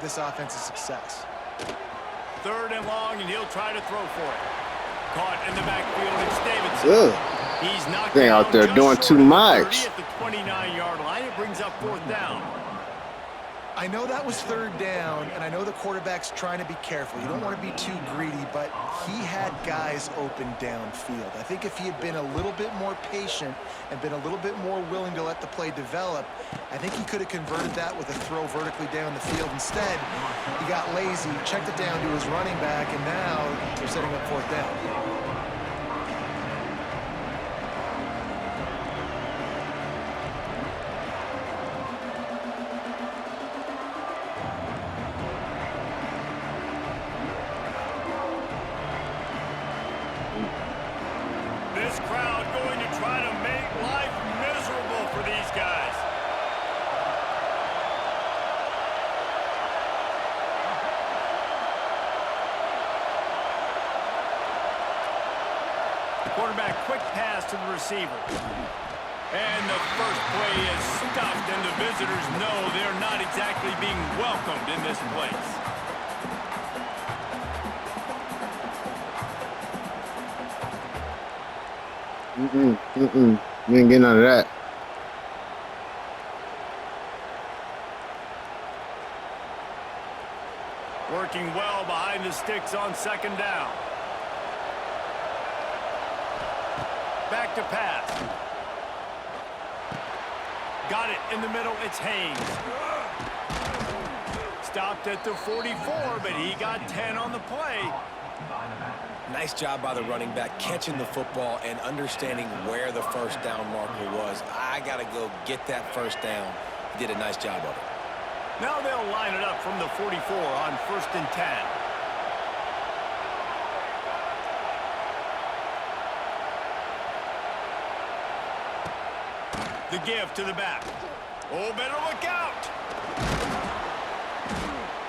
this offense's success. 3rd and long, and he'll try to throw for it. Caught in the backfield, it's Davidson. He's knocked out there doing too much. At the 29-yard line, it brings up 4th down. I know that was 3rd down, and I know the quarterback's trying to be careful. You don't want to be too greedy, but he had guys open downfield. I think if he had been a little bit more patient and been a little bit more willing to let the play develop, I think he could have converted that with a throw vertically down the field. Instead, he got lazy, checked it down to his running back, and now they're setting up 4th down. This crowd going to try to make life miserable for these guys. Quarterback, quick pass to the receiver. And the first play is stuffed, and the visitors know they're not exactly being welcomed in this place. You ain't getting none of that. Working well behind the sticks on 2nd down. Back to pass. Got it in the middle. It's Haynes. Stopped at the 44, but he got 10 on the play. Nice job by the running back catching the football and understanding where the 1st down marker was. I got to go get that 1st down. He did a nice job of it. Now they'll line it up from the 44 on 1st and 10. The give to the back. Oh, better look out.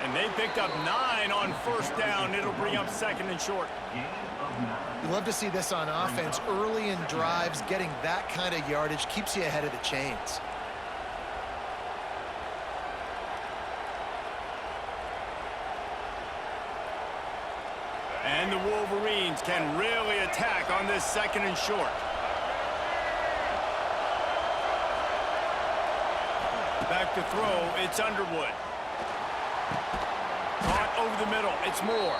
And they picked up 9 on 1st down. It'll bring up 2nd and short. You love to see this on offense. Early in drives, getting that kind of yardage keeps you ahead of the chains. And the Wolverines can really attack on this 2nd and short. Back to throw, it's Underwood. Caught over the middle, it's Moore.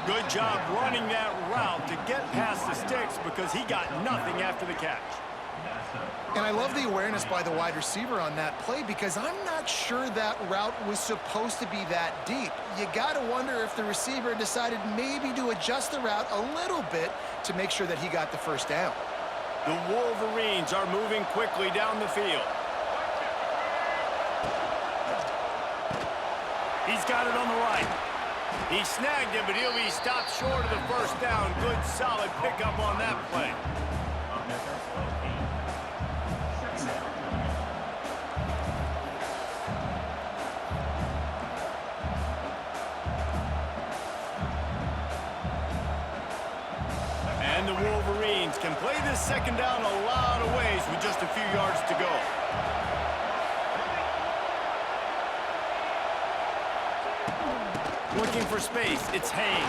Good job running that route to get past the sticks because he got nothing after the catch. And I love the awareness by the wide receiver on that play because I'm not sure that route was supposed to be that deep. You got to wonder if the receiver decided maybe to adjust the route a little bit to make sure that he got the 1st down. The Wolverines are moving quickly down the field. He's got it on the right. He snagged it, but he'll be stopped short of the 1st down. Good, solid pickup on that play. And the Wolverines can play this 2nd down a lot of ways with just a few yards to go. Looking for space, it's Haynes.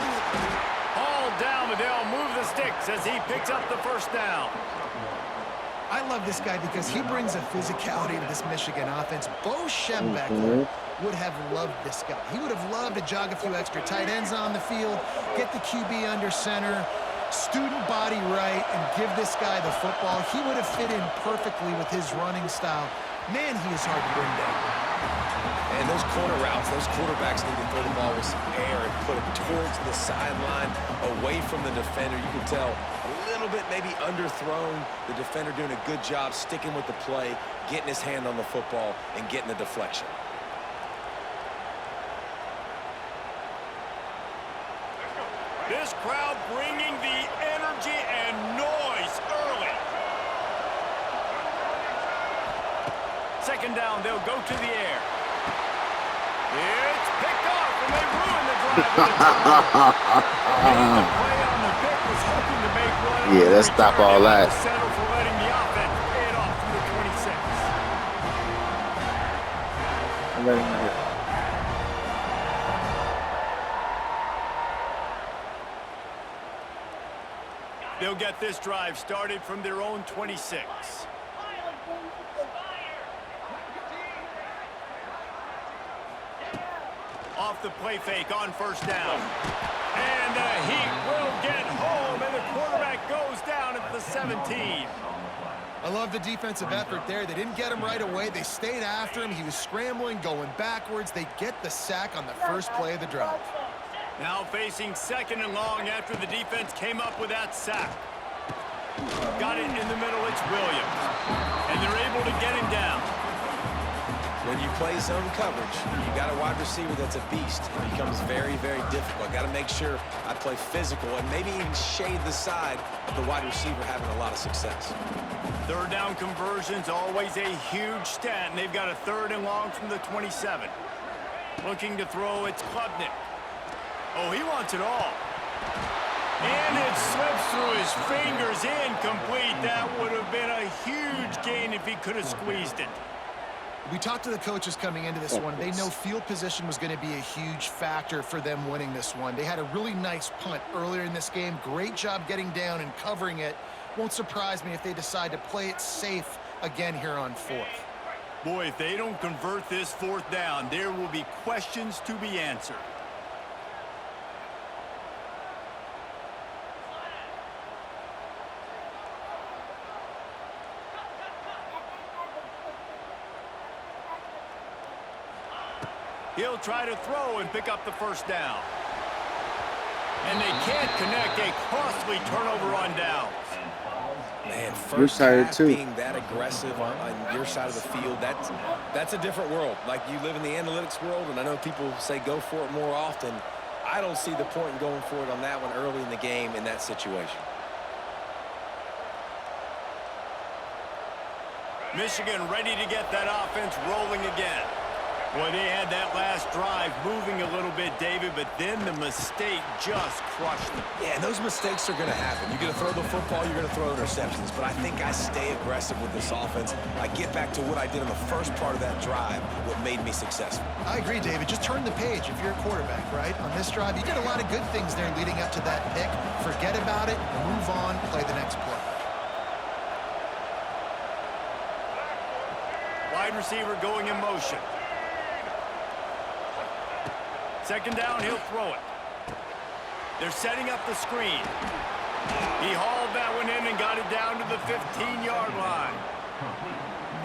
All down, but they'll move the sticks as he picks up the 1st down. I love this guy because he brings a physicality to this Michigan offense. Bo Schembechler would have loved this guy. He would have loved to jog a few extra tight ends on the field, get the QB under center, student body right, and give this guy the football. He would have fit in perfectly with his running style. Man, he is hard to bring down. And those corner routes, those quarterbacks need to throw the ball with some air and put it towards the sideline, away from the defender. You can tell a little bit maybe underthrown. The defender doing a good job sticking with the play, getting his hand on the football, and getting the deflection. This crowd bringing the energy and noise early. 2nd down, they'll go to the air. It's picked off, and they ruin the drive with a turnover. And the play on the pick was hoping to make one. Yeah, let's stop all that. Settle for letting the offense pay it off from the 26. They'll get this drive started from their own 26. Off the play fake on first down. And the Heat will get home, and the quarterback goes down at the 17. I love the defensive effort there. They didn't get him right away. They stayed after him. He was scrambling, going backwards. They get the sack on the first play of the drive. Now facing 2nd and long after the defense came up with that sack. Got it in the middle, it's Williams. And they're able to get him down. When you play zone coverage, you got a wide receiver that's a beast. It becomes very, very difficult. Got to make sure I play physical and maybe even shade the side of the wide receiver having a lot of success. 3rd down conversion's always a huge stat, and they've got a 3rd and long from the 27. Looking to throw, it's Klubnik. Oh, he wants it all. And it slips through his fingers, incomplete. That would have been a huge gain if he could have squeezed it. We talked to the coaches coming into this one. They know field position was going to be a huge factor for them winning this one. They had a really nice punt earlier in this game. Great job getting down and covering it. Won't surprise me if they decide to play it safe again here on 4th. Boy, if they don't convert this 4th down, there will be questions to be answered. He'll try to throw and pick up the first down. And they can't connect, a costly turnover on downs. Man, first half being that aggressive on your side of the field, that's a different world. Like, you live in the analytics world, and I know people say go for it more often. I don't see the point in going for it on that one early in the game in that situation. Michigan ready to get that offense rolling again. Boy, they had that last drive moving a little bit, David, but then the mistake just crushed them. Yeah, and those mistakes are going to happen. You're going to throw the football, you're going to throw interceptions, but I think I stay aggressive with this offense. I get back to what I did in the first part of that drive, what made me successful. I agree, David. Just turn the page if you're a quarterback, right? On this drive, you did a lot of good things there leading up to that pick. Forget about it, move on, play the next play. Wide receiver going in motion. 2nd down, he'll throw it. They're setting up the screen. He hauled that one in and got it down to the 15-yard line.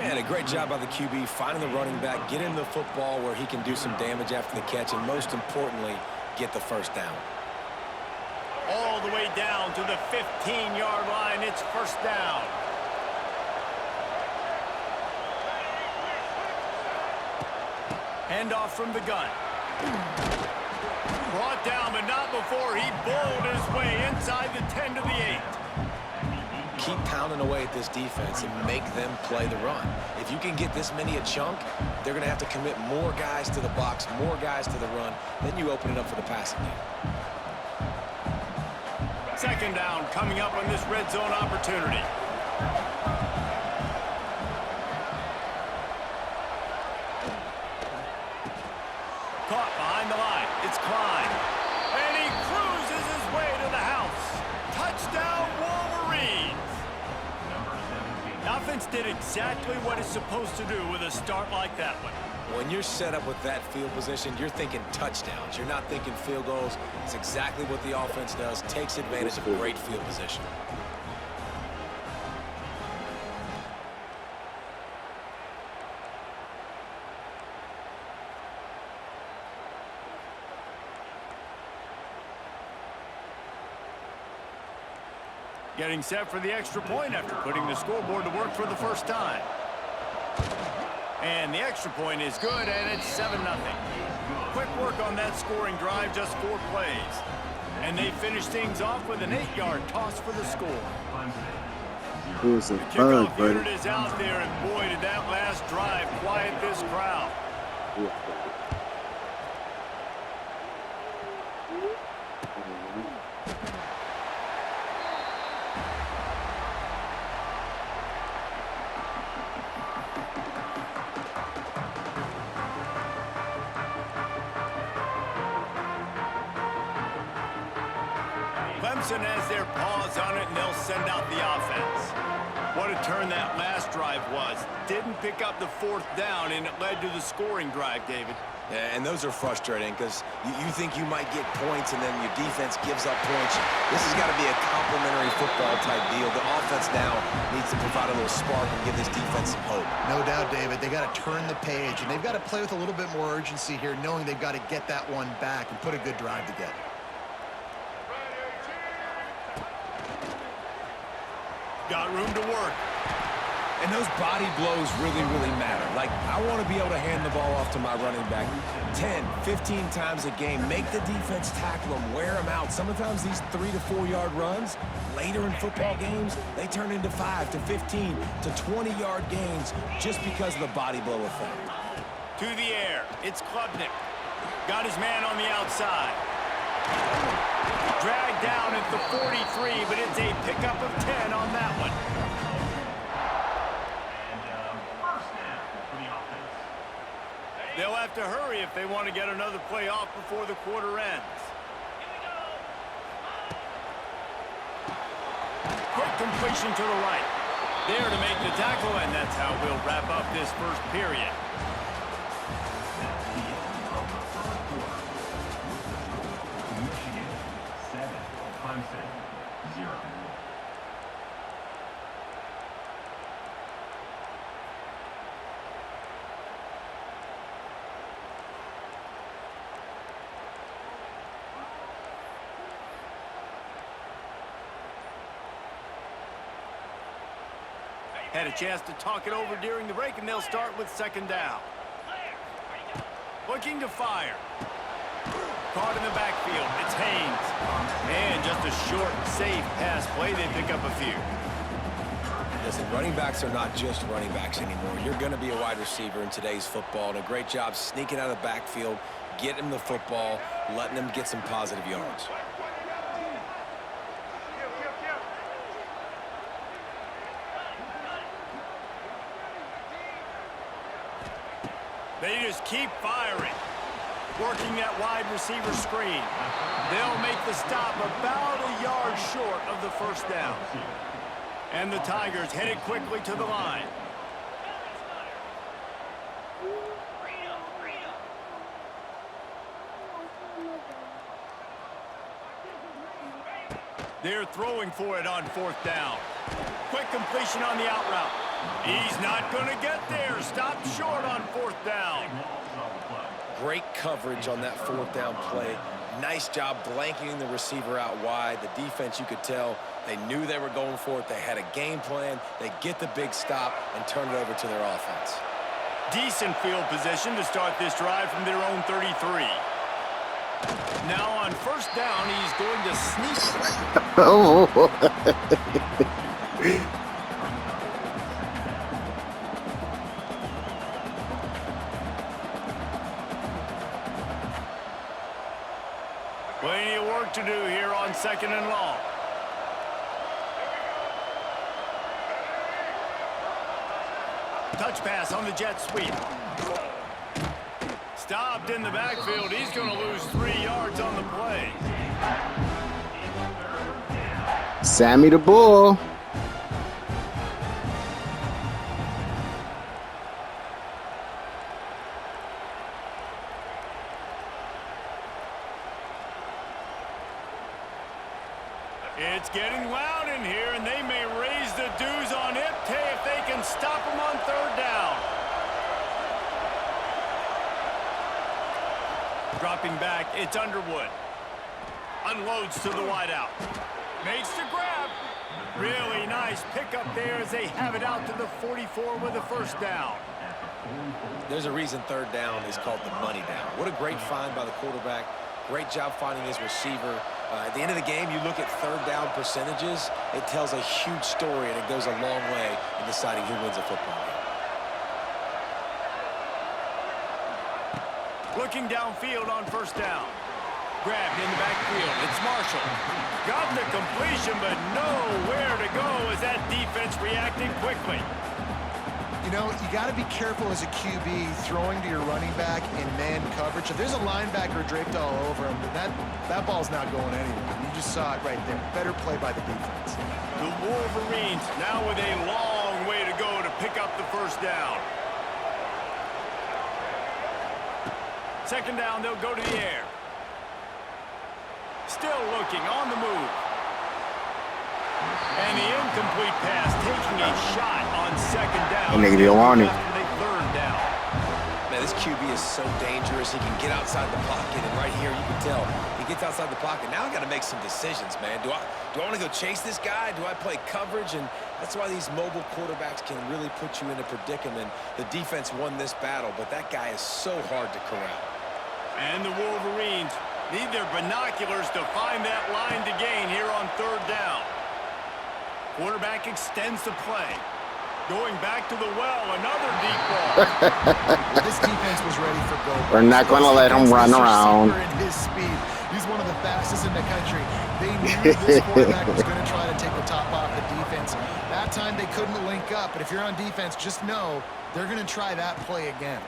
And a great job by the QB, finding the running back, getting the football where he can do some damage after the catch, and most importantly, get the first down. All the way down to the 15-yard line, it's first down. Handoff from the gun. Brought down, but not before he bowled his way inside the 10 to the 8. Keep pounding away at this defense and make them play the run. If you can get this many a chunk, they're going to have to commit more guys to the box, more guys to the run. Then you open it up for the passing game. 2nd down coming up on this red zone opportunity. Caught behind the line. It's Klein. And he cruises his way to the house. Touchdown, Wolverines. The offense did exactly what it's supposed to do with a start like that one. When you're set up with that field position, you're thinking touchdowns. You're not thinking field goals. It's exactly what the offense does. Takes advantage of great field position. Getting set for the extra point after putting the scoreboard to work for the first time. And the extra point is good, and it's 7-0. Quick work on that scoring drive, just 4 plays. And they finish things off with an 8-yard toss for the score. It was a The bug, kickoff buddy. unit is out there, and boy, did that last drive quiet this crowd. Clemson has their paws on it, and they'll send out the offense. What a turn that last drive was. Didn't pick up the 4th down, and it led to the scoring drive, David. Yeah, and those are frustrating because you think you might get points and then your defense gives up points. This has got to be a complimentary football type deal. The offense now needs to provide a little spark and give this defense some hope. No doubt, David. They got to turn the page, and they've got to play with a little bit more urgency here, knowing they've got to get that one back and put a good drive together. Got room to work. And those body blows really, really matter. Like, I want to be able to hand the ball off to my running back 10, 15 times a game. Make the defense tackle them, wear them out. Sometimes these 3 to 4 yard runs, later in football games, they turn into 5 to 15 to 20 yard gains just because of the body blow effect. To the air. It's Klubnik. Got his man on the outside. Dragged down at the 43, but it's a pickup of 10 on that one. They'll have to hurry if they want to get another play off before the quarter ends. Quick completion to the right. There to make the tackle, and that's how we'll wrap up this first period. Clemson 0. Had a chance to talk it over during the break, and they'll start with 2nd down. Looking to fire. Caught in the backfield. It's Haynes. And just a short, safe pass play. They pick up a few. Listen, running backs are not just running backs anymore. You're going to be a wide receiver in today's football, and a great job sneaking out of the backfield, getting them the football, letting them get some positive yards. They just keep firing. Working that wide receiver screen. They'll make the stop about a yard short of the 1st down. And the Tigers headed quickly to the line. They're throwing for it on 4th down. Quick completion on the out route. He's not going to get there. Stopped short on 4th down. Great coverage on that 4th down play. Nice job blanketing the receiver out wide. The defense, you could tell, they knew they were going for it. They had a game plan. They get the big stop and turn it over to their offense. Decent field position to start this drive from their own 33. Now on 1st down, he's going to sneak. Oh. Plenty of work to do here on 2nd and long. Touch pass on the jet sweep. Stopped in the backfield. He's going to lose 3 yards on the play. Sammy the Bull. It's getting loud in here, and they may raise the dues on it if they can stop them on 3rd down. Dropping back, it's Underwood. Unloads to the wideout. Makes the grab. Really nice pickup there as they have it out to the 44 with a 1st down. There's a reason 3rd down is called the money down. What a great find by the quarterback. Great job finding his receiver. At the end of the game, you look at 3rd down percentages. It tells a huge story, and it goes a long way in deciding who wins a football game. Looking downfield on 1st down. Grabbed in the backfield. It's Marshall. Got the completion, but nowhere to go as that defense reacted quickly. You know, you got to be careful as a QB throwing to your running back in man coverage. If there's a linebacker draped all over him, that ball's not going anywhere. You just saw it right there. Better play by the defense. The Wolverines now with a long way to go to pick up the first down. Second down, they'll go to the air. Still looking on the move. And the incomplete pass, taking a shot on second down. Negative warning. Third down. Man, this QB is so dangerous. He can get outside the pocket, and right here you can tell he gets outside the pocket. Now I got to make some decisions, man. Do I want to go chase this guy? Do I play coverage? And that's why these mobile quarterbacks can really put you in a predicament. The defense won this battle, but that guy is so hard to corral. And the Wolverines need their binoculars to find that line to gain here on third down. Quarterback extends the play. Going back to the well, another deep ball. This defense was ready for go. We're not going to let him run around. In his speed. He's one of the fastest in the country. They knew this quarterback was going to try to take the top off the defense. That time they couldn't link up, but if you're on defense, just know they're going to try that play again.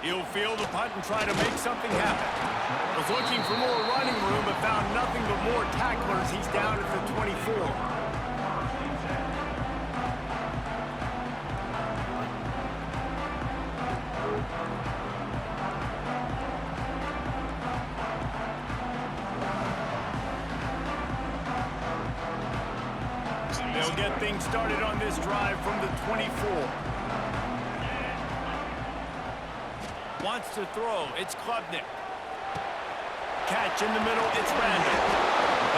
He'll field the punt and try to make something happen. Was looking for more running room, but found nothing but more tacklers. He's down at the 24. They'll get things started on this drive from the 24. Wants to throw. It's Klubnik. Catch in the middle. It's Randall.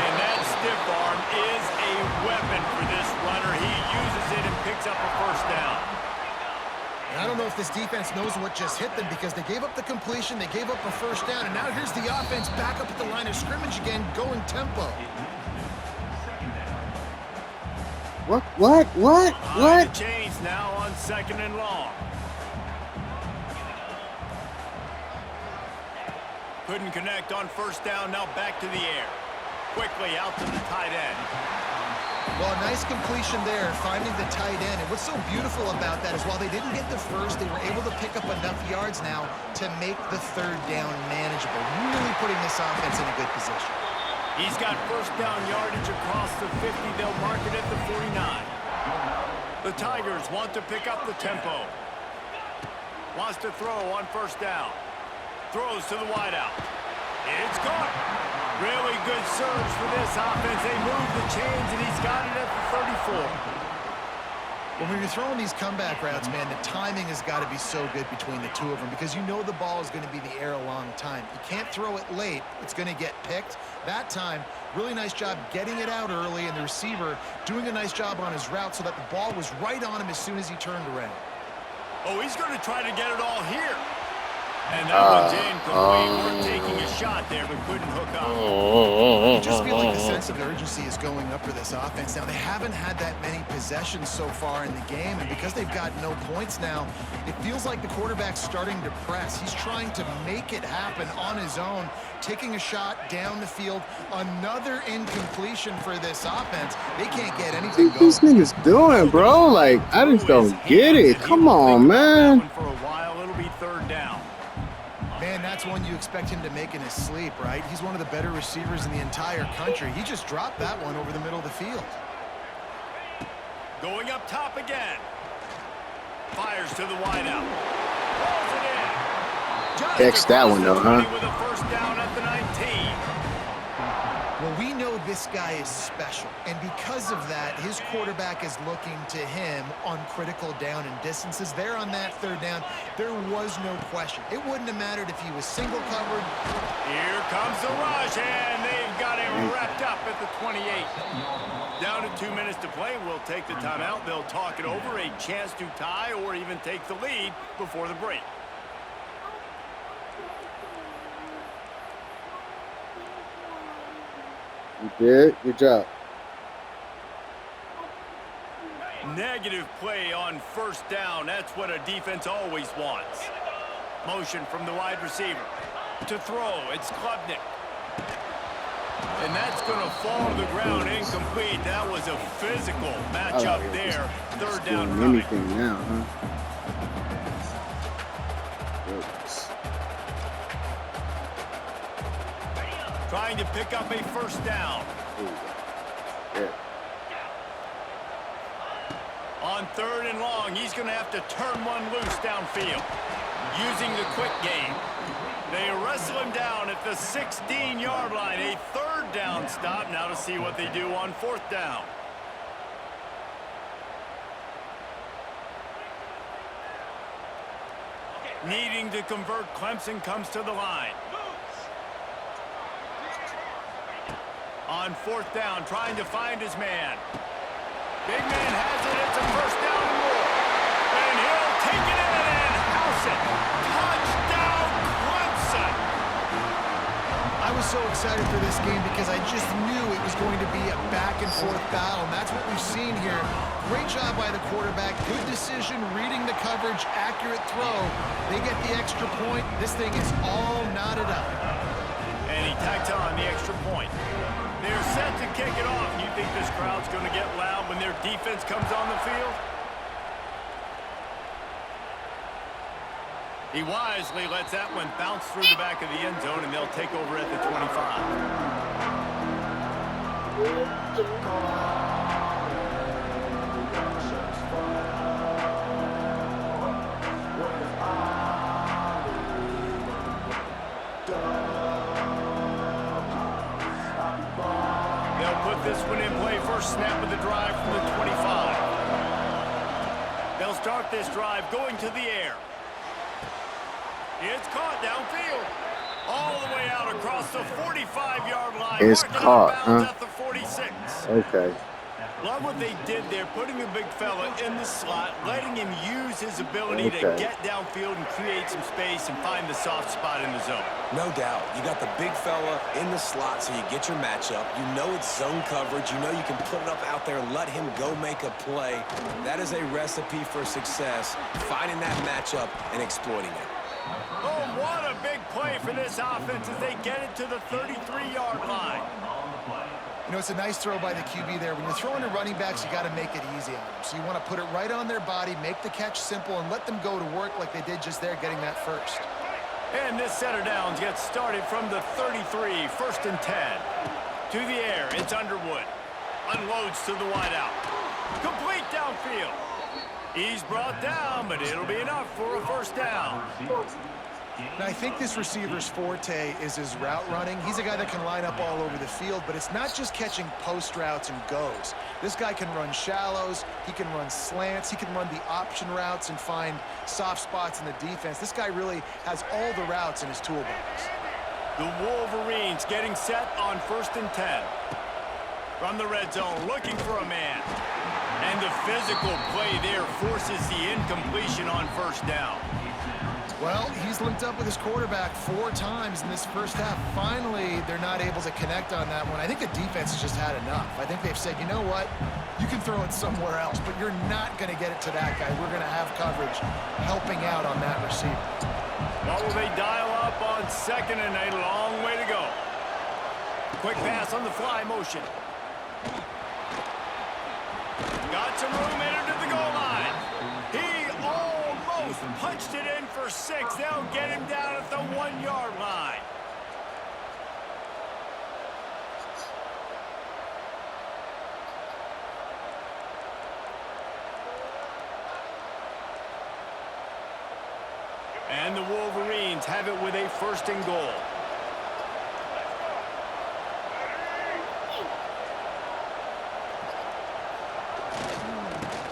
And that stiff arm is a weapon for this runner. He uses it and picks up a first down. And I don't know if this defense knows what just hit them because they gave up the completion, they gave up a first down, and now here's the offense back up at the line of scrimmage again, going tempo. What? Change now on second and long. Couldn't connect on first down, now back to the air. Quickly out to the tight end. Well, nice completion there, finding the tight end. And what's so beautiful about that is while they didn't get the first, they were able to pick up enough yards now to make the third down manageable. Really putting this offense in a good position. He's got first down yardage across the 50. They'll mark it at the 49. The Tigers want to pick up the tempo. Wants to throw on first down. Throws to the wideout. It's caught. Really good surge for this offense. They move the chains, and he's got it at the 34. Well, when you're throwing these comeback routes, man, the timing has got to be so good between the two of them because you know the ball is going to be in the air a long time. You can't throw it late. It's going to get picked. That time, really nice job getting it out early, and the receiver doing a nice job on his route so that the ball was right on him as soon as he turned around. Oh, he's going to try to get it all here. And that one's incomplete. We're taking a shot there, but couldn't hook up. I just feel like the sense of urgency is going up for this offense. Now, they haven't had that many possessions so far in the game, and because they've got no points now, it feels like the quarterback's starting to press. He's trying to make it happen on his own, taking a shot down the field. Another incompletion for this offense. They can't get anything going. What these niggas doing, bro? Like, I just don't get it. Come on, man. For a while, it'll be third down. Man, that's one you expect him to make in his sleep, right? He's one of the better receivers in the entire country. He just dropped that one over the middle of the field. Going up top again. Fires to the wideout. Rolls it in. X that one, though, huh? With a first down at the 19. Well, we know this guy is special, and because of that, his quarterback is looking to him on critical down and distances. There on that third down, there was no question. It wouldn't have mattered if he was single covered. Here comes the rush, and they've got him wrapped up at the 28. Down to 2 minutes to play. We'll take the timeout. They'll talk it over, a chance to tie or even take the lead before the break. You did? Good job. Negative play on first down. That's what a defense always wants. Motion from the wide receiver. To throw, it's Klubnik. And that's going to fall to the ground incomplete. That was a physical matchup there. Third down coming. Anything now, huh? Trying to pick up a first down. Yeah. On third and long, he's going to have to turn one loose downfield. Using the quick game. They wrestle him down at the 16-yard line. A third down stop. Now to see what they do on fourth down. Needing to convert, Clemson comes to the line. On fourth down, trying to find his man. Big man has it. It's a first down and more. And he'll take it in and house it. Touchdown, Clemson. I was so excited for this game because I just knew it was going to be a back-and-forth battle, and that's what we've seen here. Great job by the quarterback. Good decision, reading the coverage, accurate throw. They get the extra point. This thing is all knotted up. And he tacks on the extra point. They're set to kick it off. You think this crowd's going to get loud when their defense comes on the field? He wisely lets that one bounce through the back of the end zone, and they'll take over at the 25. This one in play, first snap of the drive from the 25. They'll start this drive going to the air. It's caught downfield. All the way out across the 45-yard line. It's caught, huh? At the 46. Okay. Love what they did there, putting the big fella in the slot, letting him use his ability to get downfield and create some space and find the soft spot in the zone. No doubt. You got the big fella in the slot, so you get your matchup. You know it's zone coverage. You know you can put it up out there and let him go make a play. That is a recipe for success, finding that matchup and exploiting it. Oh, what a big play for this offense as they get it to the 33-yard line. You know, it's a nice throw by the QB there. When you're throwing to running backs, you got to make it easy on them. So you want to put it right on their body, make the catch simple, and let them go to work like they did just there, getting that first. And this set of downs gets started from the 33, first and 10. To the air, it's Underwood. Unloads to the wideout. Complete downfield. He's brought down, but it'll be enough for a first down. Now, I think this receiver's forte is his route running. He's a guy that can line up all over the field, but it's not just catching post routes and goes. This guy can run shallows, he can run slants, he can run the option routes and find soft spots in the defense. This guy really has all the routes in his toolbox. The Wolverines getting set on first and 10. From the red zone, looking for a man. And the physical play there forces the incompletion on first down. Well, he's linked up with his quarterback 4 times in this first half. Finally, they're not able to connect on that one. I think the defense has just had enough. I think they've said, you know what? You can throw it somewhere else, but you're not going to get it to that guy. We're going to have coverage helping out on that receiver. What will they dial up on second and a long way to go? Quick pass on the fly motion. Got some room into the goal line. He almost punched it in for 6. They'll get him down at the 1-yard line. And the Wolverines have it with a first and goal.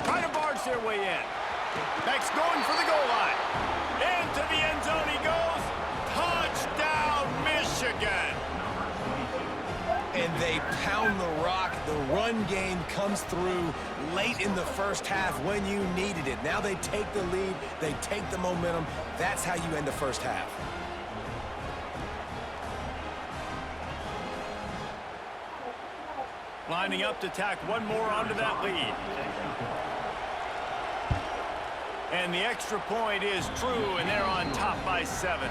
Trying to barge their way in. Beck's going for the goal line. Into the end zone he goes. Touchdown, Michigan. And they pound the rock. The run game comes through late in the first half when you needed it. Now they take the lead. They take the momentum. That's how you end the first half. Lining up to tack one more onto that lead. And the extra point is true, and they're on top by 7.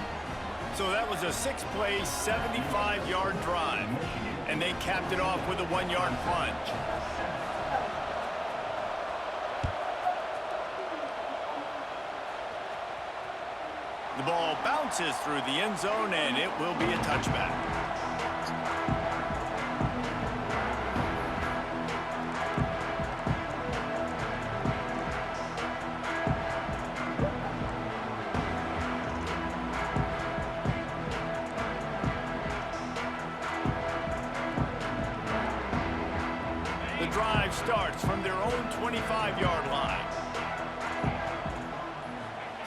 So that was a 6-play, 75-yard drive. And they capped it off with a 1-yard plunge. The ball bounces through the end zone, and it will be a touchback. The drive starts from their own 25-yard line.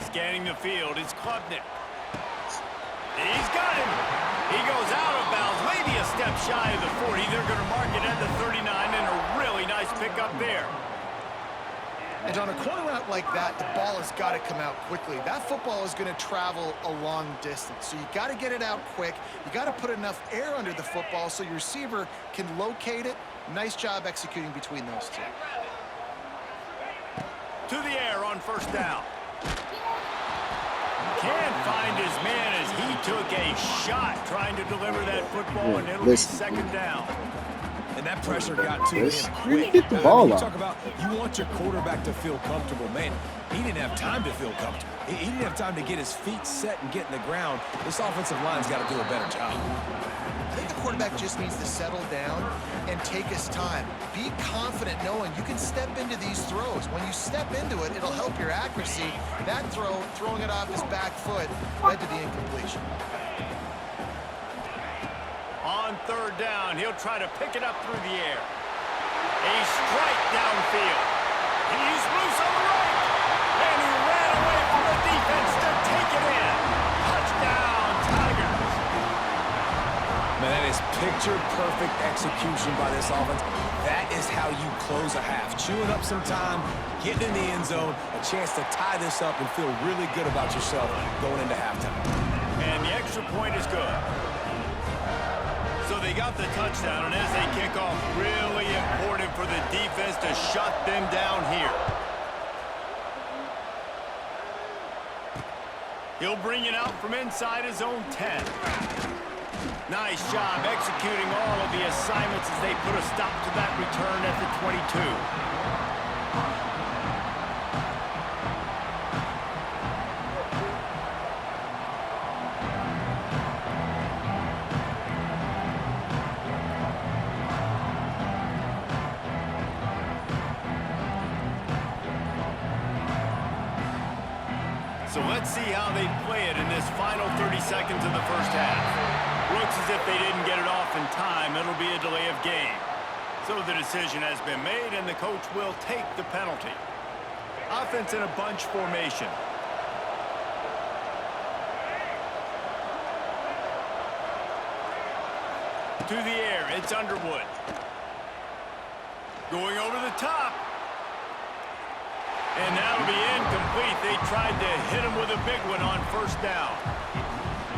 Scanning the field is Klubnik. He's got him. He goes out of bounds, maybe a step shy of the 40. They're going to mark it at the 39, and a really nice pickup there. And on a corner route like that, the ball has got to come out quickly. That football is going to travel a long distance, so you got to get it out quick. You got to put enough air under the football so your receiver can locate it. Nice job executing between those two. To the air on first down. Can't find his man as he took a shot trying to deliver that football, and it'll be second down. And that pressure got to him quick. Get the ball you up. talk about you want your quarterback to feel comfortable. Man, he didn't have time to feel comfortable. He didn't have time to get his feet set and get in the ground. This offensive line's got to do a better job. I think the quarterback just needs to settle down and take his time. Be confident knowing you can step into these throws. When you step into it, it'll help your accuracy. That throw, throwing it off his back foot, led to the incompletion. On third down, he'll try to pick it up through the air. A strike downfield. He's loose on the right. And he ran away from the defense to take it in. Touchdown, Tigers. Man, that is picture-perfect execution by this offense. That is how you close a half. Chewing up some time, getting in the end zone, a chance to tie this up and feel really good about yourself going into halftime. And the extra point is good. So they got the touchdown, and as they kick off, really important for the defense to shut them down here. He'll bring it out from inside his own 10. Nice job executing all of the assignments as they put a stop to that return at the 22. So let's see how they play it in this final 30 seconds of the first half. Looks as if they didn't get it off in time. It'll be a delay of game. So the decision has been made, and the coach will take the penalty. Offense in a bunch formation. To the air, it's Underwood. Going over the top. And that'll be incomplete. They tried to hit him with a big one on first down.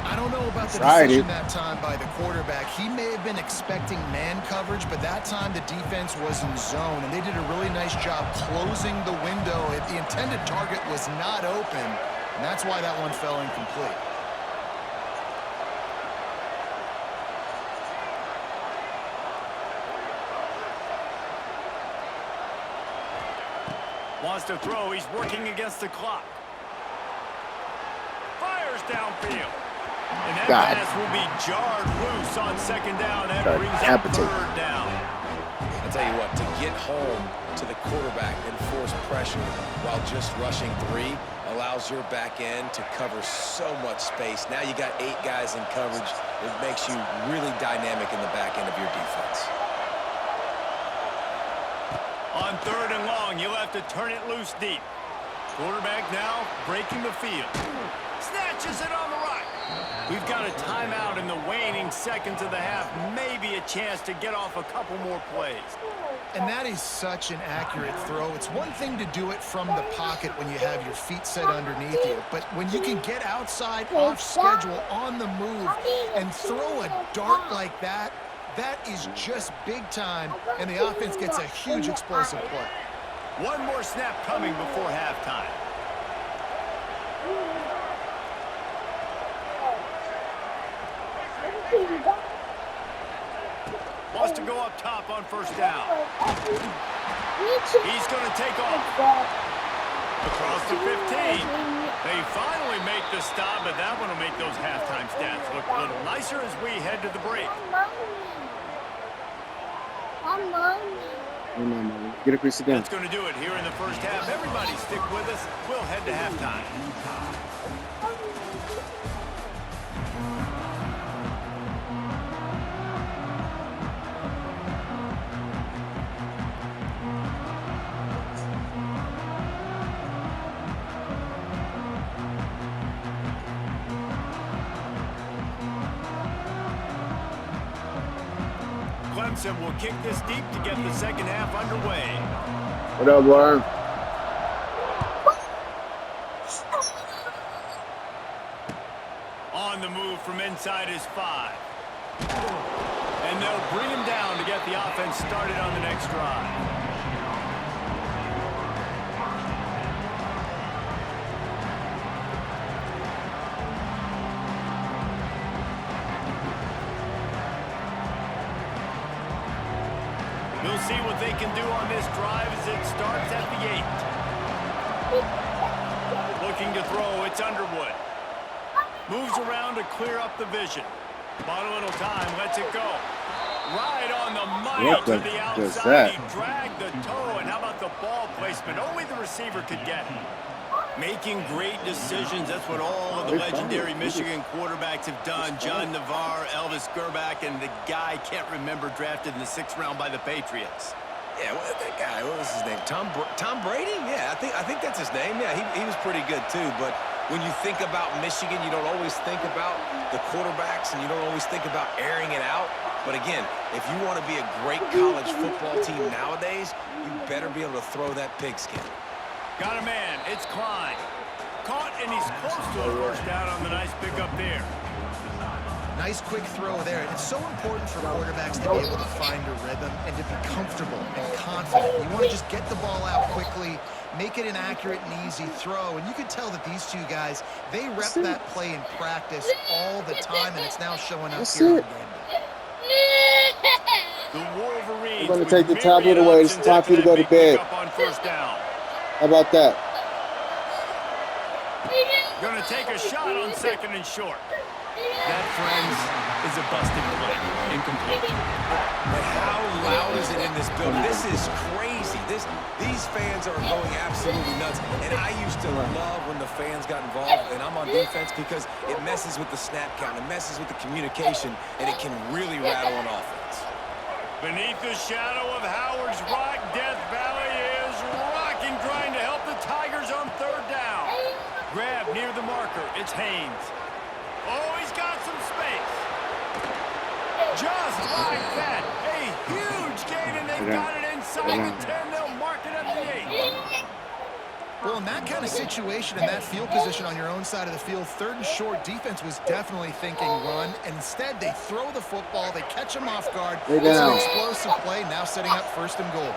I don't know about the decision that time by the quarterback. He may have been expecting man coverage, but that time the defense was in zone, and they did a really nice job closing the window. The intended target was not open, and that's why that one fell incomplete. Wants to throw. He's working against the clock. Fires downfield. And that pass will be jarred loose on second down. That brings up third down. I'll tell you what, to get home to the quarterback and force pressure while just rushing three allows your back end to cover so much space. Now you got 8 guys in coverage. It makes you really dynamic in the back end of your defense. On third and long, you'll have to turn it loose deep. Quarterback now breaking the field. Snatches it on the right. We've got a timeout in the waning seconds of the half. Maybe a chance to get off a couple more plays. And that is such an accurate throw. It's one thing to do it from the pocket when you have your feet set underneath you, but when you can get outside, off schedule, on the move, and throw a dart like that, that is just big time, and the offense gets a huge explosive play. One more snap coming before halftime. Wants to go up top on first down. He's going to take off. Across the 15. They finally make the stop, but that one will make those halftime stats look a little nicer as we head to the break. Get a piece of gun. That's going to do it here in the first half. Everybody stick with us. We'll head to halftime. Clemson will kick this deep to get the second half underway. What up, Warren? On the move from inside his 5. And they'll bring him down to get the offense started on the next drive. We'll see what they can do on this drive as it starts at the 8. Looking to throw, it's Underwood. Moves around to clear up the vision. Bought a little time, lets it go. Right on the money to the outside. He dragged the toe, and how about the ball placement? Only the receiver could get it. Making great decisions, that's what all of the legendary Michigan quarterbacks have done. John Navarre, Elvis Gerbach, and the guy can't remember drafted in the 6th round by the Patriots. Yeah, well, that guy, what was his name? Tom Brady? Yeah, I think that's his name. Yeah, he was pretty good too. But when you think about Michigan, you don't always think about the quarterbacks, and you don't always think about airing it out. But again, if you want to be a great college football team nowadays, you better be able to throw that pigskin. Got a man. It's Klein. Caught, and he's close to a first down on the nice pickup there. Nice quick throw there. It's so important for quarterbacks to be able to find a rhythm and to be comfortable and confident. You want to just get the ball out quickly, make it an accurate and easy throw. And you can tell that these two guys, they rep that play in practice all the time, and it's now showing up here on game day. The Wolverines. I'm going to take the tablet away. It's time for you to go to bed. On first down. How about that? Going to take a shot on 2nd and short. That, friends, is a busted play. Incomplete. But how loud is it in this building? This is crazy. These fans are going absolutely nuts. And I used to love when the fans got involved, and I'm on defense, because it messes with the snap count, it messes with the communication, and it can really rattle an offense. Beneath the shadow of Howard's Rock, Death Valley is rocking, trying to help the Tigers on 3rd down. Grab near the marker. It's Haynes. Oh, he's got some space. Just like that. A huge gain, and they've got it inside the 10. They'll mark it at the 8. Well, in that kind of situation, in that field position on your own side of the field, 3rd and short, defense was definitely thinking run. Instead, they throw the football. They catch him off guard. It's an explosive play, now setting up 1st and goal.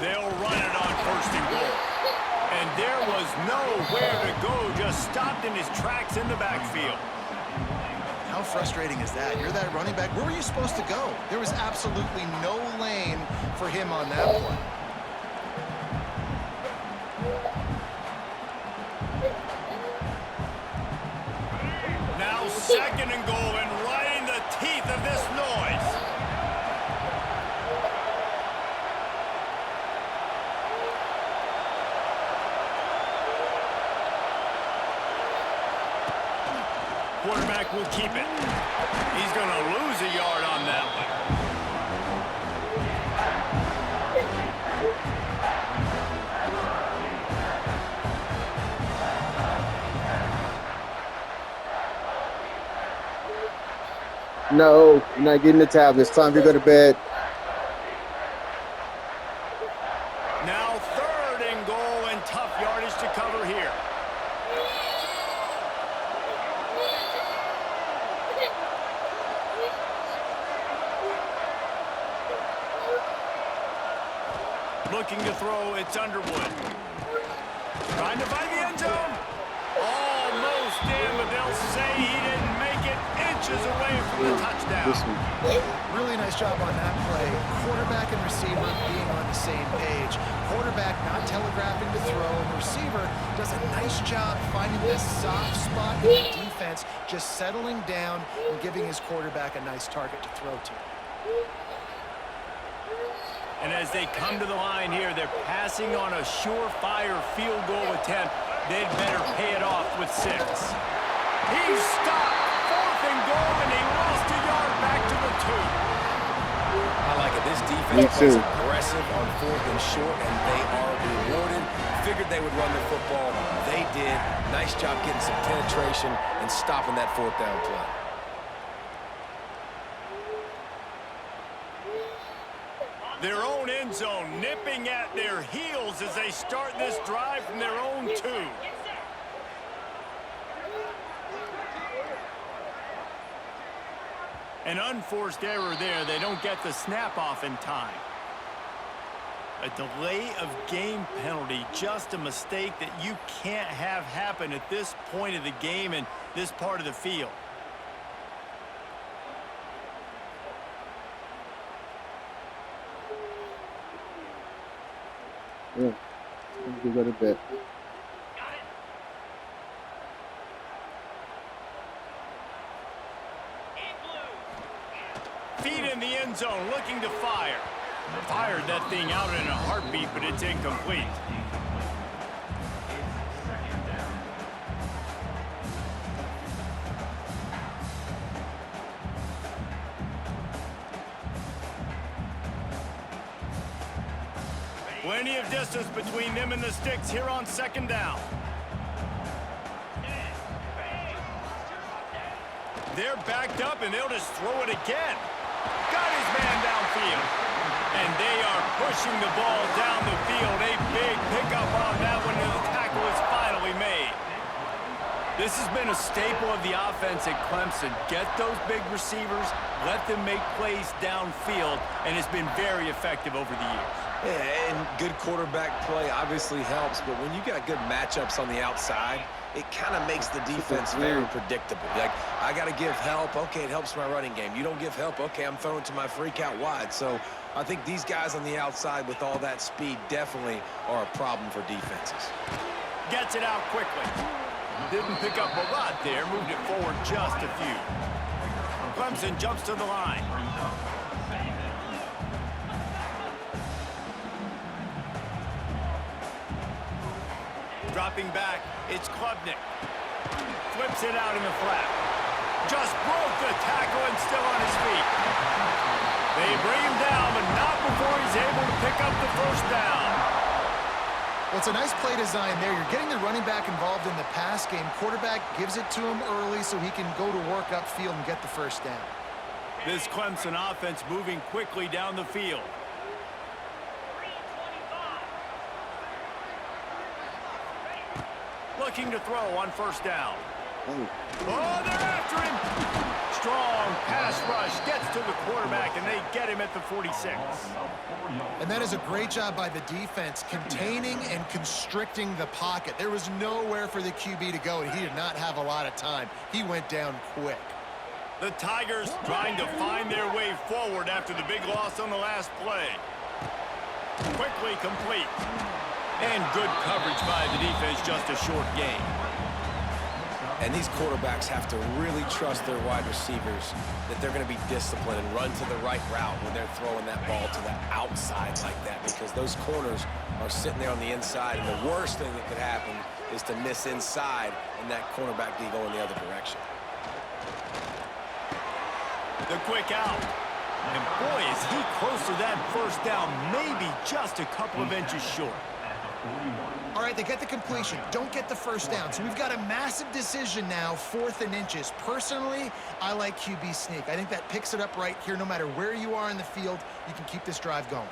They'll run it on 1st and goal. And there was nowhere to go, just stopped in his tracks in the backfield. How frustrating is that? You're that running back. Where were you supposed to go? There was absolutely no lane for him on that play. Now 2nd and goal, and right in the teeth of this noise. Quarterback will keep it. He's going to lose a yard on that one. No, you're not getting the tablet. It's time to go to bed. Now 3rd and goal, and tough yardage to cover here. Looking to throw, it's Underwood. Trying to find the end zone. Almost understand, but they'll say he didn't make it inches away from the touchdown. Really nice job on that play. Quarterback and receiver being on the same page. Quarterback not telegraphing to throw, and the receiver does a nice job finding this soft spot in the defense, just settling down and giving his quarterback a nice target to throw to. And as they come to the line here, they're passing on a surefire field goal attempt. They'd better pay it off with 6. He's stopped. 4th and goal, and he lost a yard back to the 2. I like it. This defense plays aggressive on 4th and short, and they are rewarded. Figured they would run the football. They did. Nice job getting some penetration and stopping that 4th down play. Their own end zone nipping at their heels as they start this drive from their own 2. An unforced error there. They don't get the snap off in time. A delay of game penalty, just a mistake that you can't have happen at this point of the game and this part of the field. Yeah, give that a bit. Feet in the end zone, looking to fire. Fired that thing out in a heartbeat, but it's incomplete. Plenty of distance between them and the sticks here on 2nd down. They're backed up, and they'll just throw it again. Got his man downfield. And they are pushing the ball down the field. A big pickup on that one, and the tackle is finally made. This has been a staple of the offense at Clemson. Get those big receivers, let them make plays downfield, and it's been very effective over the years. Yeah, and good quarterback play obviously helps, but when you got good matchups on the outside, it kind of makes the defense very predictable. Like, I got to give help. Okay, it helps my running game. You don't give help. Okay, I'm throwing to my freak out wide. So I think these guys on the outside with all that speed definitely are a problem for defenses. Gets it out quickly. Didn't pick up a lot there. Moved it forward just a few. Clemson jumps to the line. Dropping back, it's Klubnik. Flips it out in the flat. Just broke the tackle and still on his feet. They bring him down, but not before he's able to pick up the 1st down. Well, it's a nice play design there. You're getting the running back involved in the pass game. Quarterback gives it to him early so he can go to work upfield and get the 1st down. This Clemson offense moving quickly down the field. Looking to throw on 1st down. Oh, they're after him. Strong pass rush gets to the quarterback, and they get him at the 46. And that is a great job by the defense, containing and constricting the pocket. There was nowhere for the QB to go, and he did not have a lot of time. He went down quick. The Tigers trying to find their way forward after the big loss on the last play. Quickly complete. And good coverage by the defense, just a short gain. And these quarterbacks have to really trust their wide receivers that they're going to be disciplined and run to the right route when they're throwing that ball to the outside like that, because those corners are sitting there on the inside, and the worst thing that could happen is to miss inside and that cornerback be going the other direction. The quick out. And boy, is he close to that 1st down, maybe just a couple of inches short. All right, they get the completion. Don't get the 1st down. So we've got a massive decision now, 4th and inches. Personally, I like QB sneak. I think that picks it up right here. No matter where you are in the field, you can keep this drive going.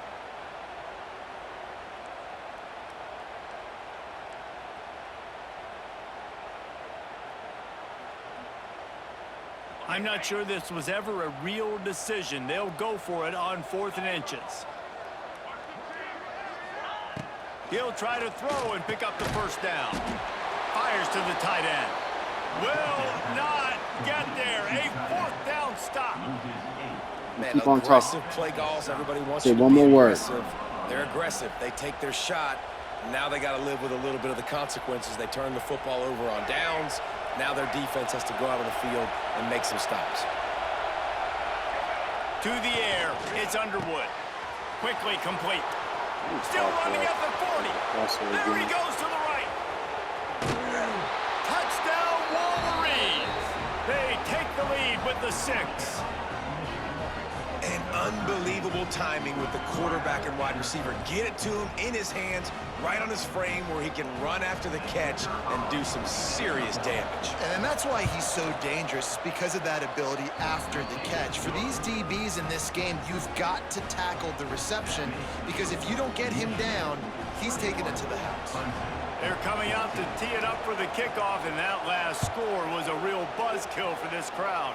I'm not sure this was ever a real decision. They'll go for it on 4th and inches. He'll try to throw and pick up the 1st down. Fires to the tight end. will not get there. A fourth down stop. Man, Keep on aggressive talking. play calls. Everybody wants Say you to one be more word. aggressive. They're aggressive. They take their shot. Now they got to live with a little bit of the consequences. They turn the football over on downs. Now their defense has to go out on the field and make some stops. To the air, it's Underwood. Quickly complete. Still running at the 40. There he goes to the right. Touchdown, Wolverines. They take the lead with the 6. And unbelievable timing with the quarterback and wide receiver. Get it to him in his hands, right on his frame where he can run after the catch and do some serious damage. And that's why he's so dangerous, because of that ability after the catch. For these DBs in this game, you've got to tackle the reception, because if you don't get him down, he's taking it to the house. They're coming out to tee it up for the kickoff, and that last score was a real buzzkill for this crowd.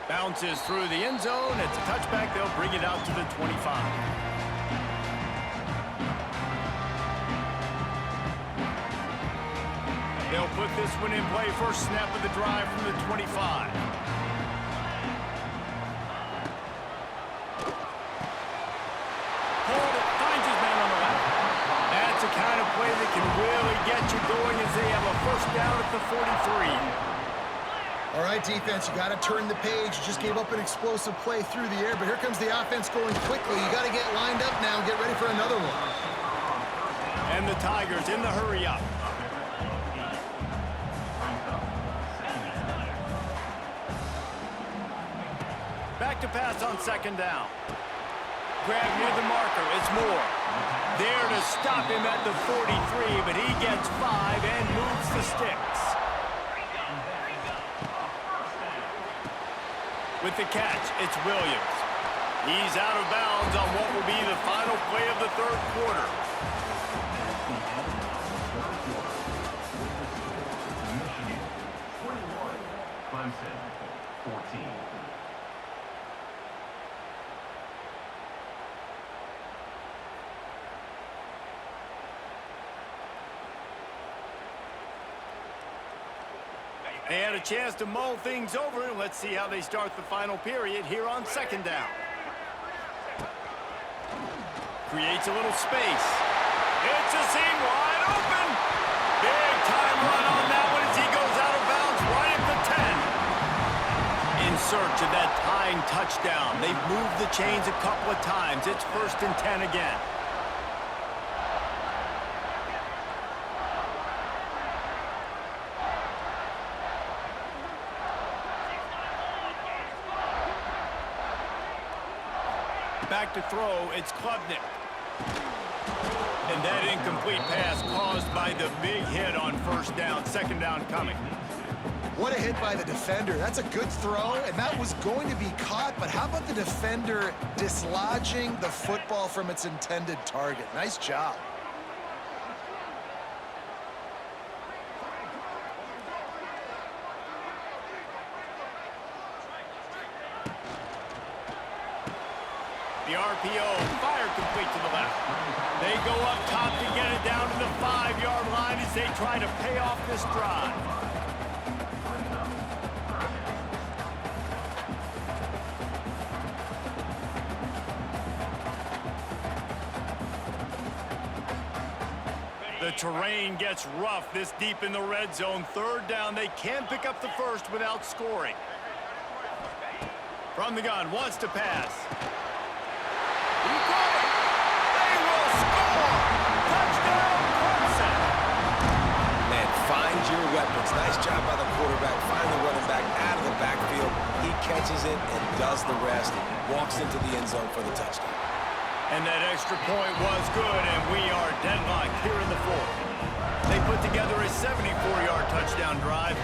Bounces through the end zone. It's a touchback. They'll bring it out to the 25. They'll put this one in play. First snap of the drive from the 25. Hold it. Finds his man on the left. That's a kind of play that can really get you going as they have a first down at the 43. All right, defense, you got to turn the page. You just gave up an explosive play through the air, but here comes the offense going quickly. You got to get lined up now and get ready for another one. And the Tigers in the hurry up. Back to pass on second down. Grab near the marker. It's Moore. There to stop him at the 43, but he gets 5 and moves the sticks. With the catch, it's Williams. He's out of bounds on what will be the final play of the third quarter. CLEMSON, 14. They had a chance to mull things over, and let's see how they start the final period here on second down. Creates a little space. It's a seam wide open. Big time run on that one as he goes out of bounds right at the 10. In search of that tying touchdown. They've moved the chains a couple of times. It's 1st and 10 again. Back to throw, it's Klubnik. And that incomplete pass caused by the big hit on first down, second down coming. What a hit by the defender. That's a good throw, and that was going to be caught, but how about the defender dislodging the football from its intended target? Nice job. The RPO, fire complete to the left. They go up top to get it down to the 5-yard line as they try to pay off this drive. The terrain gets rough this deep in the red zone. Third down, they can pick up the first without scoring. From the gun, wants to pass. They will score! Touchdown, CLEMSON! Man, find your weapons. Nice job by the quarterback. Find the running back out of the backfield. He catches it and does the rest. Walks into the end zone for the touchdown. And that extra point was good, and we are deadlocked here in the fourth. They put together a 74-yard touchdown drive.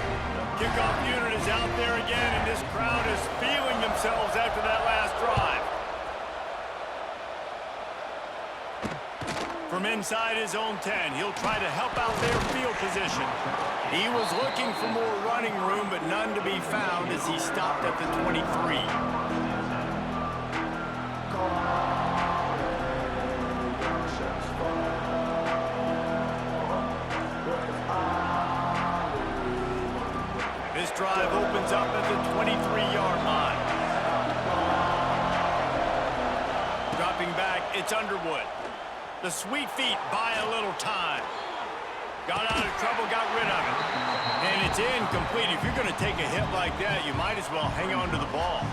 Kickoff unit is out there again, and this crowd is feeling themselves after that last drive. From inside his own 10, he'll try to help out their field position. He was looking for more running room, but none to be found as he stopped at the 23. This drive opens up at the 23-yard line. Dropping back, it's Underwood. The sweet feet buy a little time. Got out of trouble, got rid of it. And it's incomplete. If you're going to take a hit like that, you might as well hang on to the ball.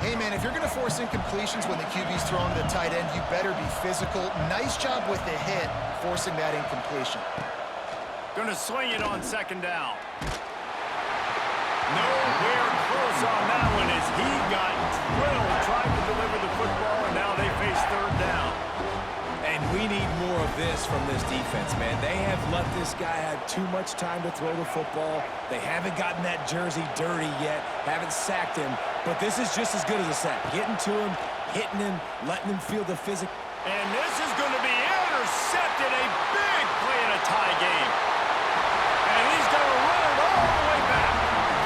Hey, man, if you're going to force incompletions when the QB's throwing to the tight end, you better be physical. Nice job with the hit, forcing that incompletion. Going to sling it on second down. Nowhere close on that one as he got drilled trying to deliver the football, and now they face third down. And we need more of this from this defense, man. They have let this guy have too much time to throw the football. They haven't gotten that jersey dirty yet, haven't sacked him. But this is just as good as a sack. Getting to him, hitting him, letting him feel the physical. And this is going to be intercepted. A big play in a tie game. And he's going to run it all the way back.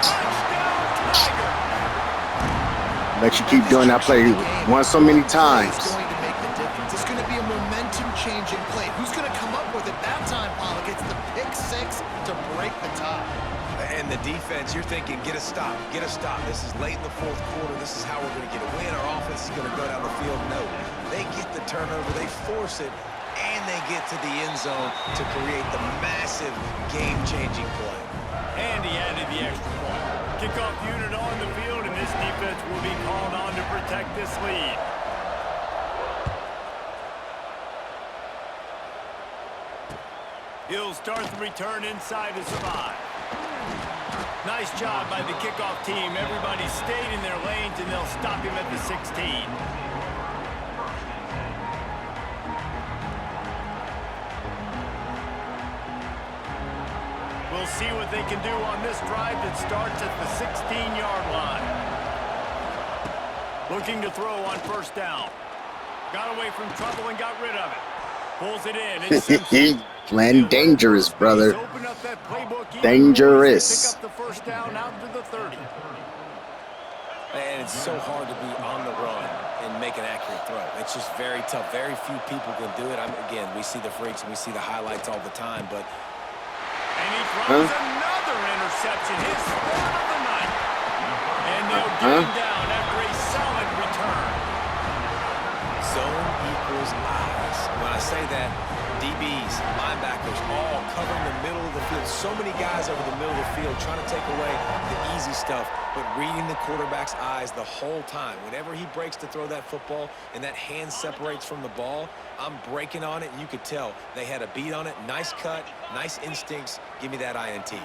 Touchdown, Tiger. Let you keep doing that play once so many times. It's going to make the difference. It's going to be a momentum-changing play. Who's going to come up with it that time, Pollock? It's the pick six to break the tie. And the defense, you're thinking, get a stop, get a stop. This is late in the fourth quarter. This is how we're going to get a win. Our offense is going to go down the field. No, they get the turnover, they force it, and they get to the end zone to create the massive game-changing play. And he added the extra point. Kickoff unit on the field, and this defense will be called on to protect this lead. He'll start the return inside his 5. Nice job by the kickoff team. Everybody stayed in their lanes, and they'll stop him at the 16. We'll see what they can do on this drive that starts at the 16-yard line. Looking to throw on first down. Got away from trouble and got rid of it. Pulls it in. It's Simpson. Playing dangerous, brother. Dangerous. Pick up the first down out to the 30. And it's so hard to be on the run and make an accurate throw. It's just very tough. Very few people can do it. Again, we see the freaks and we see the highlights all the time, but... And he throws another interception, his third of the night. And they'll get him down after a solid return. Zone equals eyes. When I say that, DBs, linebackers, all covering the middle of the field. So many guys over the middle of the field trying to take away the easy stuff, but reading the quarterback's eyes the whole time. Whenever he breaks to throw that football and that hand separates from the ball, I'm breaking on it, and you could tell they had a beat on it. Nice cut, nice instincts. Give me that INT.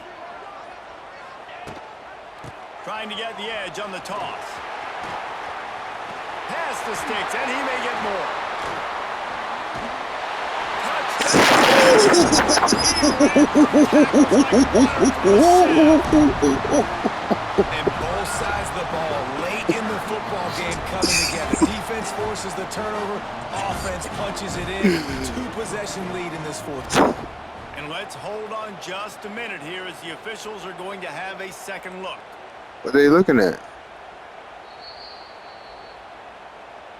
Trying to get the edge on the toss. Past the sticks, and he may get more. And both sides of the ball late in the football game coming together. Defense forces the turnover. Offense punches it in. 2-possession lead in this fourth quarter. And let's hold on just a minute here as the officials are going to have a second look. What are they looking at?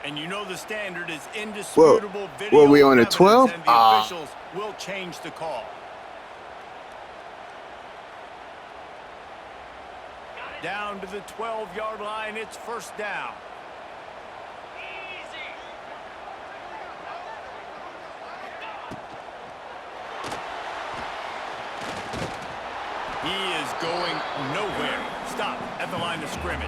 And you know the standard is indisputable video. Were we on a 12? And the officials will change the call. Down to the 12-yard line, it's first down. He is going nowhere. Stop at the line of scrimmage.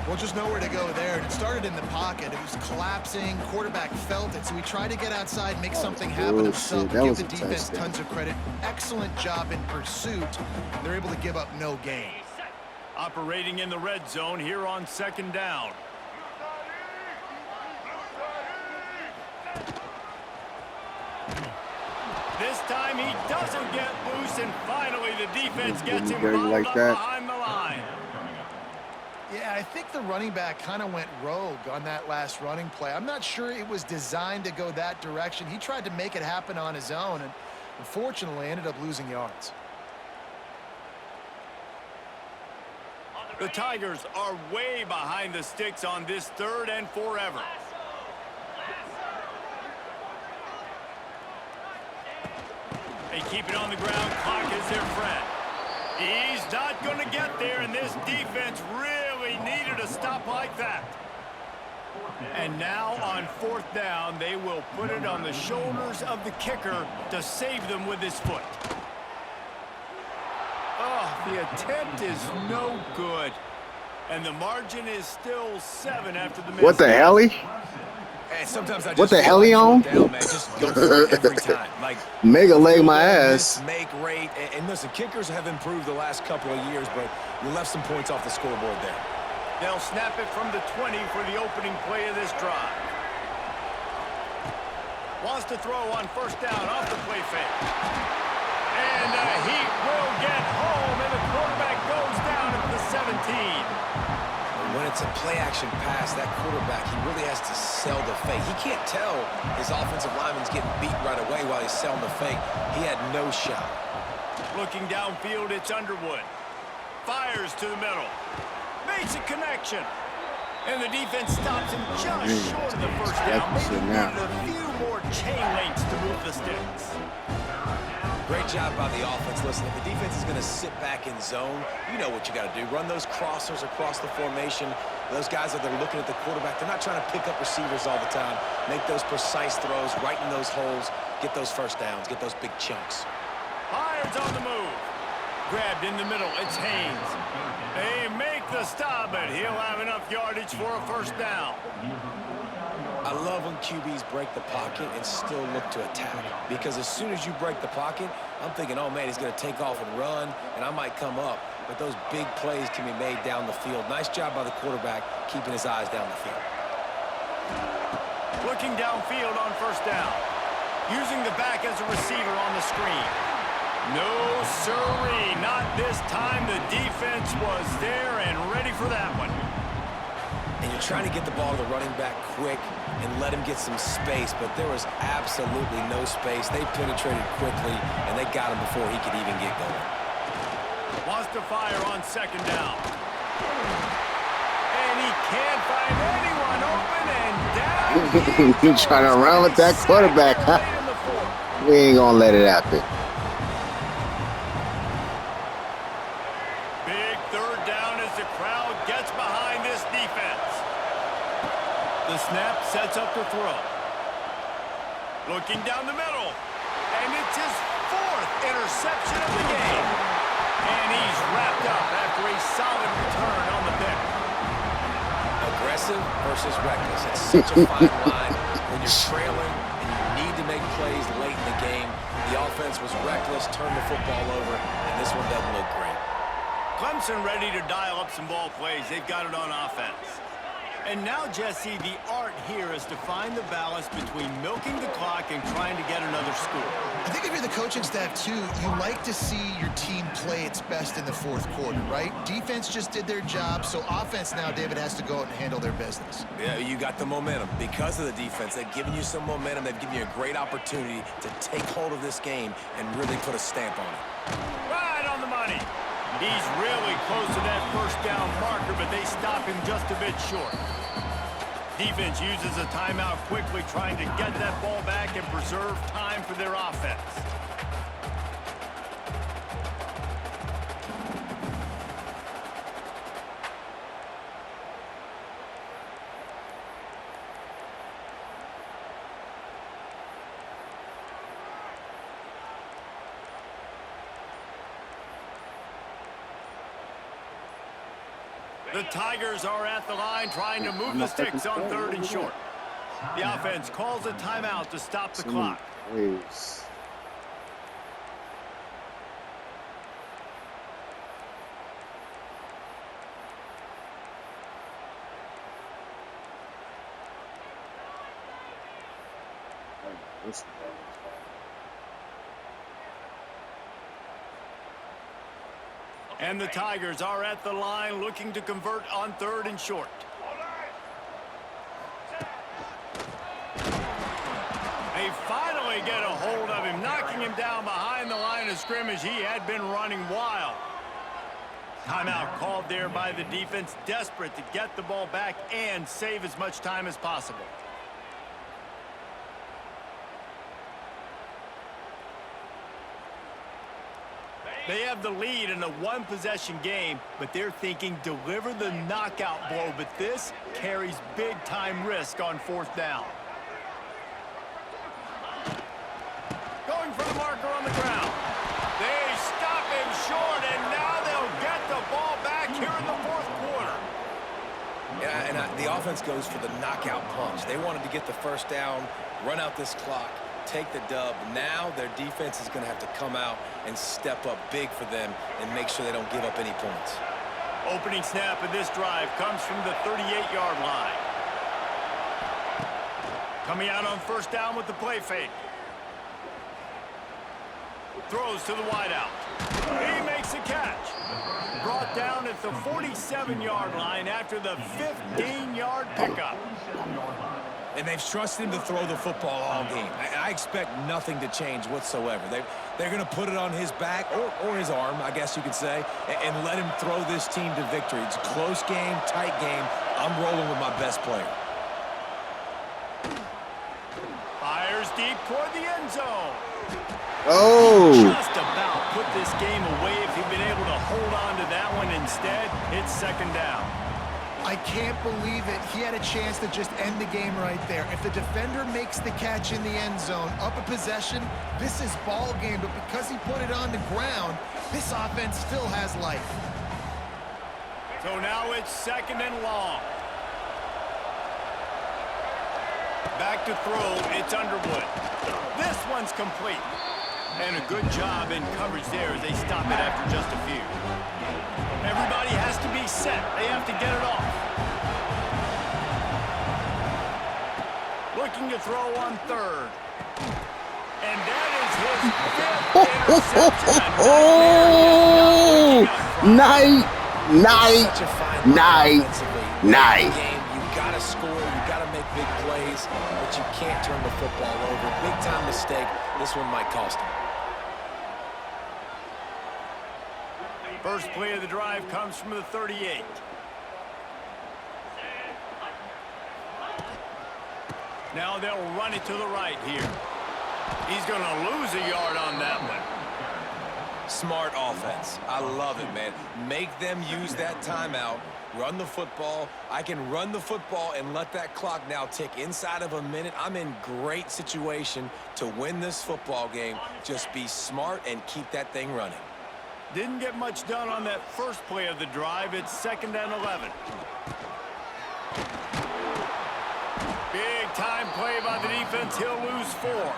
Well, just nowhere to go there. It started in the pocket. It was collapsing. Quarterback felt it, so he tried to get outside, make something happen himself. Give the defense tons of credit. Excellent job in pursuit. They're able to give up no gain. Operating in the red zone here on second down. This time he doesn't get loose, and finally the defense gets him balled up behind the line. Yeah, I think the running back kind of went rogue on that last running play. I'm not sure it was designed to go that direction. He tried to make it happen on his own, and unfortunately ended up losing yards. The Tigers are way behind the sticks on this third and forever. They keep it on the ground. Clock is their friend. He going to get there, and this defense really needed a stop like that. And now on 4th down, they will put it on the shoulders of the kicker to save them with his foot. Oh, the attempt is no good. And the margin is still 7 after the miss. What the hell? And sometimes I just What the hell he on? down, man. Just go for it every time. Like Mega leg my miss, ass. make rate. And listen, kickers have improved the last couple of years, but you left some points off the scoreboard there. They'll snap it from the 20 for the opening play of this drive. Wants to throw on 1st down off the play fake. And he will get home, and the quarterback goes down at the 17. When it's a play-action pass, that quarterback, he really has to sell the fake. He can't tell his offensive lineman's getting beat right away while he's selling the fake. He had no shot. Looking downfield, it's Underwood. Fires to the middle. Makes a connection. And the defense stops him just short of the 1st down. Maybe needed a few more chain links to move the sticks. Great job by the offense. Listen, if the defense is going to sit back in zone, you know what you got to do. Run those crossers across the formation. Those guys that are looking at the quarterback, they're not trying to pick up receivers all the time. Make those precise throws, right in those holes, get those 1st downs, get those big chunks. Byard's on the move. Grabbed in the middle. It's Haynes. They make the stop, but he'll have enough yardage for a 1st down. I love when QBs break the pocket and still look to attack. Because as soon as you break the pocket, I'm thinking, oh, man, he's going to take off and run, and I might come up. But those big plays can be made down the field. Nice job by the quarterback keeping his eyes down the field. Looking downfield on 1st down. Using the back as a receiver on the screen. No, sirree. Not this time. The defense was there and ready for that one. And you're trying to get the ball to the running back quick and let him get some space, but there was absolutely no space. They penetrated quickly, and they got him before he could even get going. Wants to fire on 2nd down. And he can't find anyone open, and down. You trying to run with that quarterback, huh? We ain't gonna let it happen. Big 3rd down as the crowd gets behind this defense. The snap sets up the throw. Looking down the middle. And it's his 4th interception of the game. And he's wrapped up after a solid return on the pick. Aggressive versus reckless. It's such a fine line when you're trailing and you need to make plays late in the game. The offense was reckless, turned the football over, and this one doesn't look great. Clemson ready to dial up some ball plays. They've got it on offense. And now, Jesse, the art here is to find the balance between milking the clock and trying to get another score. I think if you're the coaching staff, too, you like to see your team play its best in the 4th quarter, right? Defense just did their job, so offense now, David, has to go out and handle their business. Yeah, you got the momentum. Because of the defense, they've given you some momentum. They've given you a great opportunity to take hold of this game and really put a stamp on it. Right on the money. He's really close to that 1st down marker, but they stop him just a bit short. Defense uses a timeout quickly, trying to get that ball back and preserve time for their offense. The Tigers are at the line trying to move the sticks on 3rd and short. The offense calls a timeout to stop the clock. Please. And the Tigers are at the line looking to convert on 3rd and short. They finally get a hold of him, knocking him down behind the line of scrimmage. He had been running wild. Timeout called there by the defense, desperate to get the ball back and save as much time as possible. They have the lead in a one-possession game, but they're thinking deliver the knockout blow, but this carries big-time risk on 4th down. Going for the marker on the ground. They stop him short, and now they'll get the ball back here in the 4th quarter. The offense goes for the knockout punch. They wanted to get the first down, run out this clock, take the dub. Now their defense is going to have to come out and step up big for them and make sure they don't give up any points. Opening snap of this drive comes from the 38-yard line. Coming out on 1st down with the play fake. Throws to the wideout. He makes a catch. Brought down at the 47-yard line after the 15-yard pickup. And they've trusted him to throw the football all game. I expect nothing to change whatsoever. They're going to put it on his back, or his arm, I guess you could say, and let him throw this team to victory. It's a close game, tight game. I'm rolling with my best player. Fires deep toward the end zone. Oh. Just about put this game away if he'd been able to hold on to that one. Instead, it's 2nd down. I can't believe it. He had a chance to just end the game right there. If the defender makes the catch in the end zone, up a possession, this is ball game. But because he put it on the ground, this offense still has life. So now it's 2nd and long. Back to throw, it's Underwood. This one's complete. And a good job in coverage there as they stop it after just a few. Everybody has to be set. They have to get it off. Looking to throw on 3rd. And that is his 5th interception. Oh, night. Such a fine Night. Game, you got to score, you got to make big plays, but you can't turn the football over. Big time mistake. This one might cost him. First play of the drive comes from the 38. Now they'll run it to the right here. He's going to lose a yard on that one. Smart offense. I love it, man. Make them use that timeout. Run the football. I can run the football and let that clock now tick inside of a minute. I'm in great situation to win this football game. Just be smart and keep that thing running. Didn't get much done on that first play of the drive. It's 2nd and 11. Big time play by the defense. He'll lose 4.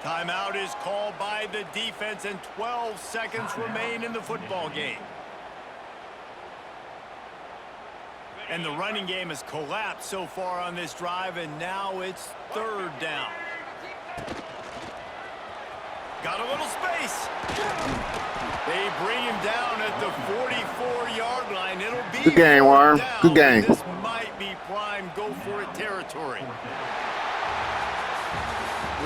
Timeout is called by the defense, and 12 seconds remain in the football game. And the running game has collapsed so far on this drive, and now it's 3rd down. Got a little space. They bring him down at the 44-yard line. It'll be good game, Warren. Good game. This might be prime go-for-it territory.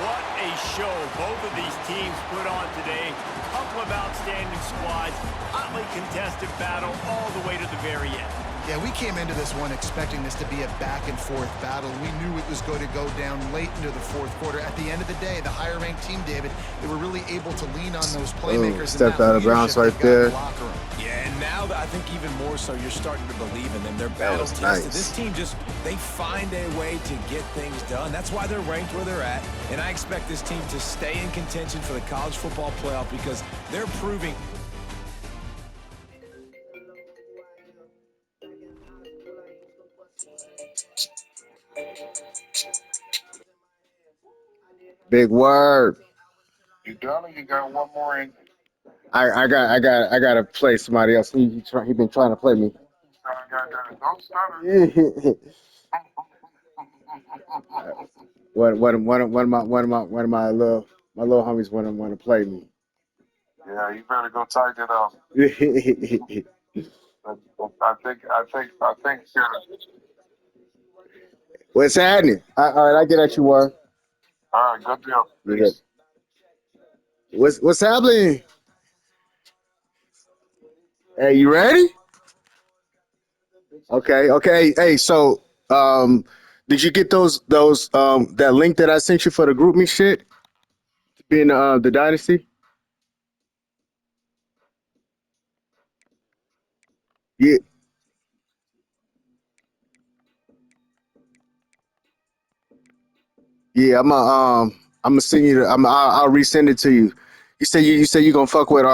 What a show both of these teams put on today. Couple of outstanding squads, hotly contested battle all the way to the very end. Yeah, we came into this one expecting this to be a back-and-forth battle. We knew it was going to go down late into the 4th quarter. At the end of the day, the higher-ranked team, David, they were really able to lean on those playmakers. Stepped out of bounds right there. Yeah, and now I think even more so, you're starting to believe in them. They're battle tested. This team they find a way to get things done. That's why they're ranked where they're at. And I expect this team to stay in contention for the college football playoff because they're proving. Big word. You done or you got one more in? I got to play somebody else. He been trying to play me. Don't stutter. One of my little homies want to play me. Yeah, you better go tighten it up. I think. What's happening? All right, I get at you, Warren. All right, good deal. Peace. What's happening? Hey, you ready? Okay. Hey, so did you get those that link that I sent you for the group me shit? Being the dynasty? Yeah, yeah. I'm gonna send you. I'll resend it to you. You say you say you gonna fuck with